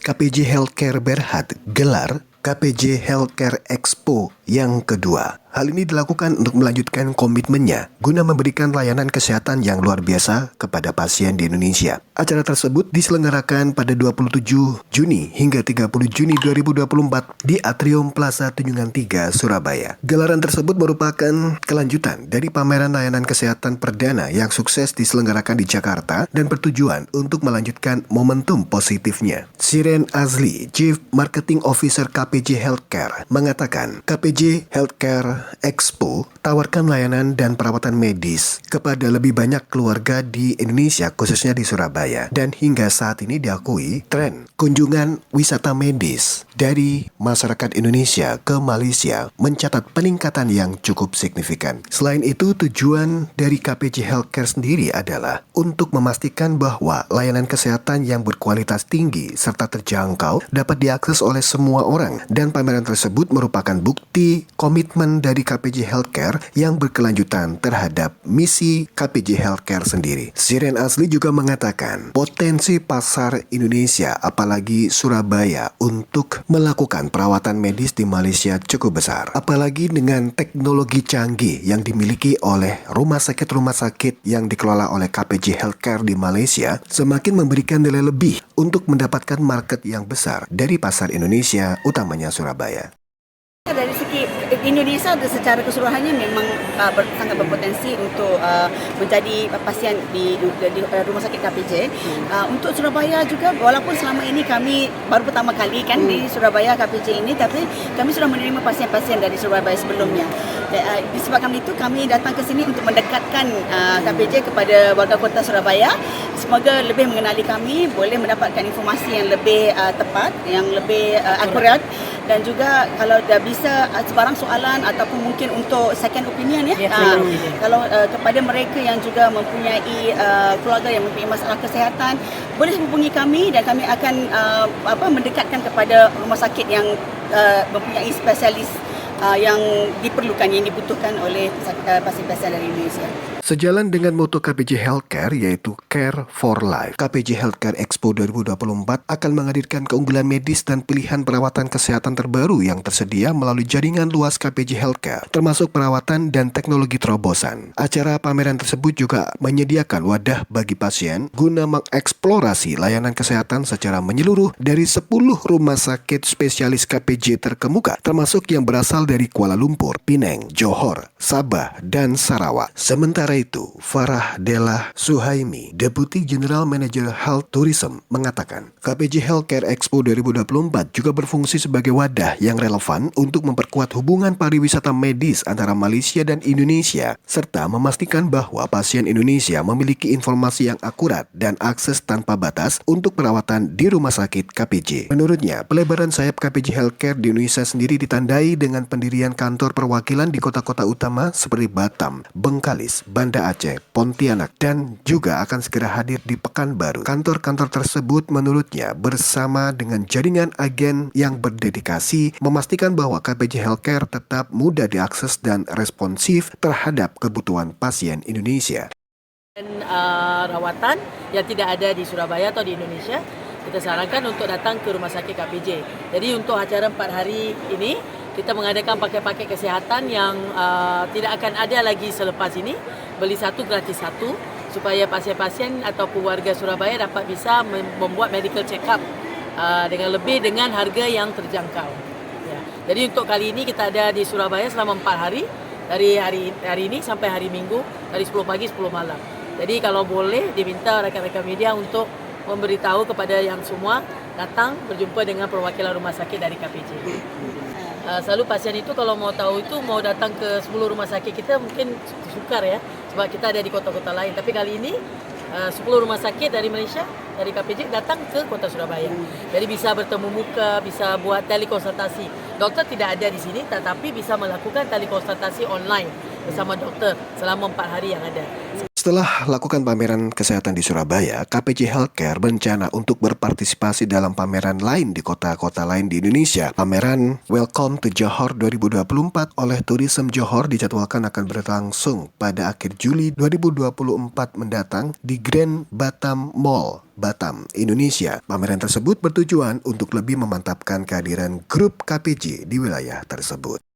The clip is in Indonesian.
KPJ Healthcare Berhad gelar KPJ Healthcare Expo yang kedua. Hal ini dilakukan untuk melanjutkan komitmennya guna memberikan layanan kesehatan yang luar biasa kepada pasien di Indonesia. Acara tersebut diselenggarakan pada 27 Juni hingga 30 Juni 2024 di Atrium Plaza Tunjungan 3, Surabaya. Gelaran tersebut merupakan kelanjutan dari pameran layanan kesehatan perdana yang sukses diselenggarakan di Jakarta dan bertujuan untuk melanjutkan momentum positifnya. Siren Azli, Chief Marketing Officer KPJ Healthcare, mengatakan KPJ Healthcare Expo tawarkan layanan dan perawatan medis kepada lebih banyak keluarga di Indonesia, khususnya di Surabaya. Dan hingga saat ini diakui tren kunjungan wisata medis dari masyarakat Indonesia ke Malaysia mencatat peningkatan yang cukup signifikan. Selain itu, tujuan dari KPJ Healthcare sendiri adalah untuk memastikan bahwa layanan kesehatan yang berkualitas tinggi serta terjangkau dapat diakses oleh semua orang, dan pameran tersebut merupakan bukti komitmen dari KPJ Healthcare yang berkelanjutan terhadap misi KPJ Healthcare sendiri. Siren Asli juga mengatakan potensi pasar Indonesia, apalagi Surabaya, untuk melakukan perawatan medis di Malaysia cukup besar. Apalagi dengan teknologi canggih yang dimiliki oleh rumah sakit yang dikelola oleh KPJ Healthcare di Malaysia, semakin memberikan nilai lebih untuk mendapatkan market yang besar dari pasar Indonesia, utamanya Surabaya. Dari segi Indonesia secara keseluruhannya memang sangat berpotensi untuk menjadi pasien di rumah sakit KPJ. Untuk Surabaya juga, walaupun selama ini kami baru pertama kali kan di Surabaya KPJ ini, tapi kami sudah menerima pasien-pasien dari Surabaya sebelumnya. Disebabkan itu kami datang ke sini untuk mendekatkan KPJ kepada warga kota Surabaya. Semoga lebih mengenali kami, boleh mendapatkan informasi yang lebih tepat, yang lebih akurat, dan juga kalau dah bisa sebarang soalan ataupun mungkin untuk second opinion kalau kepada mereka yang juga mempunyai keluarga yang mempunyai masalah kesihatan, boleh hubungi kami dan kami akan mendekatkan kepada rumah sakit yang mempunyai spesialis yang diperlukan, yang dibutuhkan oleh pasien-pasien dari Indonesia. Sejalan dengan moto KPJ Healthcare, yaitu Care for Life, KPJ Healthcare Expo 2024 akan menghadirkan keunggulan medis dan pilihan perawatan kesehatan terbaru yang tersedia melalui jaringan luas KPJ Healthcare, termasuk perawatan dan teknologi terobosan. Acara pameran tersebut juga menyediakan wadah bagi pasien guna mengeksplorasi layanan kesehatan secara menyeluruh dari 10 rumah sakit spesialis KPJ terkemuka, termasuk yang berasal dari Kuala Lumpur, Penang, Johor, Sabah, dan Sarawak. Sementara itu, Farah Della Suhaimi, Deputy General Manager Health Tourism, mengatakan KPJ Healthcare Expo 2024 juga berfungsi sebagai wadah yang relevan untuk memperkuat hubungan pariwisata medis antara Malaysia dan Indonesia, serta memastikan bahwa pasien Indonesia memiliki informasi yang akurat dan akses tanpa batas untuk perawatan di rumah sakit KPJ. Menurutnya, pelebaran sayap KPJ Healthcare di Indonesia sendiri ditandai dengan pendirian kantor perwakilan di kota-kota utama seperti Batam, Bengkalis, Banda Aceh, Pontianak, dan juga akan segera hadir di Pekanbaru. Kantor-kantor tersebut menurutnya bersama dengan jaringan agen yang berdedikasi memastikan bahwa KPJ Healthcare tetap mudah diakses dan responsif terhadap kebutuhan pasien Indonesia. Dan rawatan yang tidak ada di Surabaya atau di Indonesia, kita sarankan untuk datang ke rumah sakit KPJ. Jadi untuk acara 4 hari ini, kita mengadakan paket-paket kesihatan yang tidak akan ada lagi selepas ini. Beli satu gratis satu, supaya pasien-pasien ataupun warga Surabaya dapat bisa membuat medical check-up dengan harga yang terjangkau. Ya. Jadi untuk kali ini kita ada di Surabaya selama 4 hari, dari hari ini sampai hari Minggu, dari 10 pagi 10 malam. Jadi kalau boleh diminta rekan-rekan media untuk memberitahu kepada yang semua datang berjumpa dengan perwakilan rumah sakit dari KPJ. Selalu pasien itu kalau mau tahu itu mau datang ke 10 rumah sakit kita mungkin sukar ya, sebab kita ada di kota-kota lain. Tapi kali ini 10 rumah sakit dari Malaysia, dari KPJ datang ke kota Surabaya. Jadi bisa bertemu muka, bisa buat telekonsultasi. Doktor tidak ada di sini, tetapi bisa melakukan telekonsultasi online bersama doktor selama 4 hari yang ada. Setelah lakukan pameran kesehatan di Surabaya, KPJ Healthcare berencana untuk berpartisipasi dalam pameran lain di kota-kota lain di Indonesia. Pameran Welcome to Johor 2024 oleh Tourism Johor dijadwalkan akan berlangsung pada akhir Juli 2024 mendatang di Grand Batam Mall, Batam, Indonesia. Pameran tersebut bertujuan untuk lebih memantapkan kehadiran grup KPJ di wilayah tersebut.